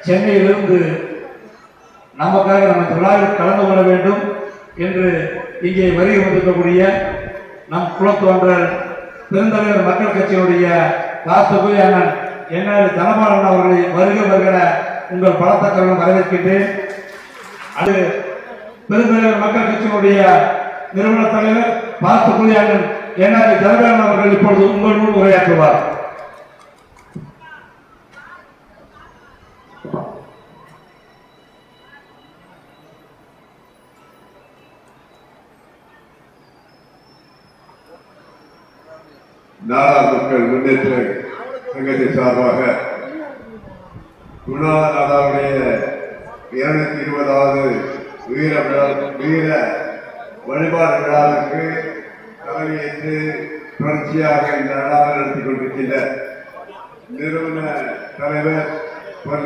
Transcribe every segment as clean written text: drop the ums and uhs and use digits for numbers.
சென்னையிலிருந்து நமக்காக நம்ம விழாவில் கலந்து கொள்ள வேண்டும் என்று இங்கே வருகை வந்திருக்கக்கூடிய நம் குலத்தோன்றல் பெருந்தலைவர் மக்கள் கட்சியினுடைய காசபுரி அண்ணன் என்ஆர் தனபாலன் அவர்களை வருகிற உங்கள் பலத்தக்கரம் வரவேற்கின்றேன். அது பெருந்தலைவர் மக்கள் கட்சியினுடைய நிறுவன தலைவர் பாசபுரி அண்ணன் என்ஆர் தனபாலன் அவர்கள் இப்பொழுது உங்கள் முன் உரையாற்றுவார். நாடா மக்கள் முன்னேற்ற சங்கத்தின் சார்பாக குணாநாதாவுடைய 220வது வீர வழிபாடு விழாவிற்கு தலைமையேற்று தொடர்ச்சியாக இந்த விழாவை நடத்தி கொண்டிருக்கின்ற நிறுவன தலைவர்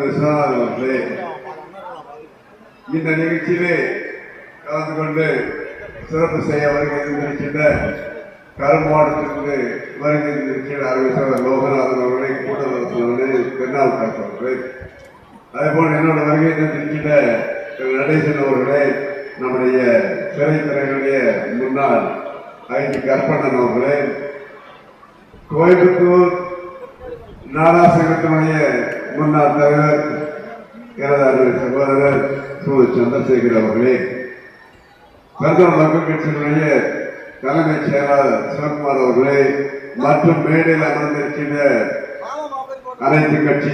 விஸ்வநாதன் அவர்களே, இந்த நிகழ்ச்சியிலே கலந்து கொண்டு சிறப்பு செய்ய வருகை இருந்திருக்கின்ற கரும்பு மாவட்டத்திலிருந்து வருகை இருந்திருக்கிற அறிவித்தவர் லோகநாதன் அவர்களை கூட்டத்தில் பெண்ணால் காப்பவர்களே, அதேபோல் என்னோட வருகை இருந்திருக்கின்ற நடேசன் அவர்களே, நம்முடைய சிறைத்துறையினுடைய முன்னாள் ஐடி கற்பண்ணன் அவர்களே, கோயம்புத்தூர் நாடா சங்கத்தினுடைய முன்னாள் தலைவர் எனது சகோதரர் சந்திரசேகர் அவர்களே, பெருந்தலைவர் மக்கள் கட்சியினுடைய தலைமைச் செயலாளர் சிவகுமார் அவர்களே மற்றும் மேடையில் அமர்ந்திருக்கின்ற அனைத்து கட்சி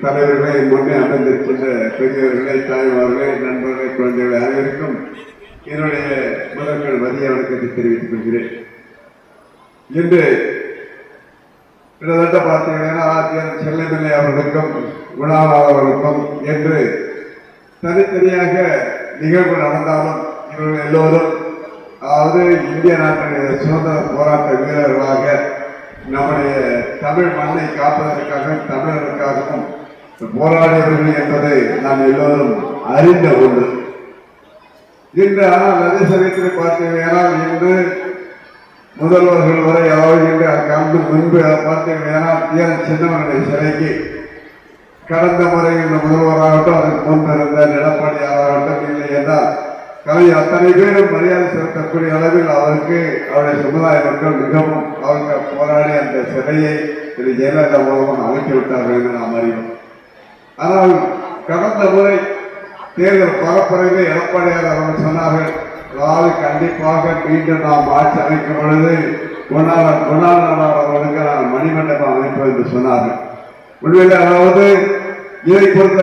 தலைவர்களை முன்னே அமர்ந்திருக்கின்ற பெரியவர்களை, தாய்மார்களே, நண்பர்களை, குழந்தைகளை அனைவருக்கும் என்னுடைய முதல்கள் மதிய வணக்கத்தை தெரிவித்துக் கொள்கிறேன். இன்று கிட்டத்தட்ட பார்த்தீங்கன்னா செல்லமில்லை அவர்களுக்கும் குணாநாத் அவர்களுக்கும் என்று தனித்தனியாக நிகழ்வு நடந்தாலும் இவர்கள் எல்லோரும், அதாவது இந்திய நாட்டினுடைய சுதந்திர போராட்ட வீரர்களாக நம்முடைய தமிழ் மண்ணை காப்பதற்காக தமிழர்களுக்காகவும் போராடியவர்கள் என்பதை நாம் எல்லோரும் அறிந்த ஒன்று. இன்று ஆனால் அதே சமயத்தில் பார்த்தீங்கன்னா இன்று முதல்வர்கள் வரை அதாவது முன்பு பார்த்தீங்கன்னா தீரன் சின்னவனுடைய சிலைக்கு கடந்த முறை இந்த முதல்வராகட்டும் அதற்கு முன்பிருந்த எடப்பாடியாராகட்டும் இல்லை என்றால் கலைஞர் அத்தனை பேரும் மரியாதை செலுத்தக்கூடிய அளவில் அவருக்கு அவருடைய சமுதாய மக்கள் மிகவும் அவங்க போராடி அந்த சிலையை திரு ஜெயலலிதா மூலமாக அமைத்து விட்டார்கள் என்று நாம் அறிவோம். ஆனால் கடந்த முறை தேர்தல் பரப்புரையில் எடப்பாடியார் அவர்கள் சொன்னார்கள், அதாவது கண்டிப்பாக மீண்டும் நாம் ஆட்சி அமைக்கும் பொழுது குணாநாத் அவர்களுக்கு நான் மணிமண்டபம் அமைப்போம் என்று சொன்னார்கள். உண்மையில் அதாவது இதை பொறுத்த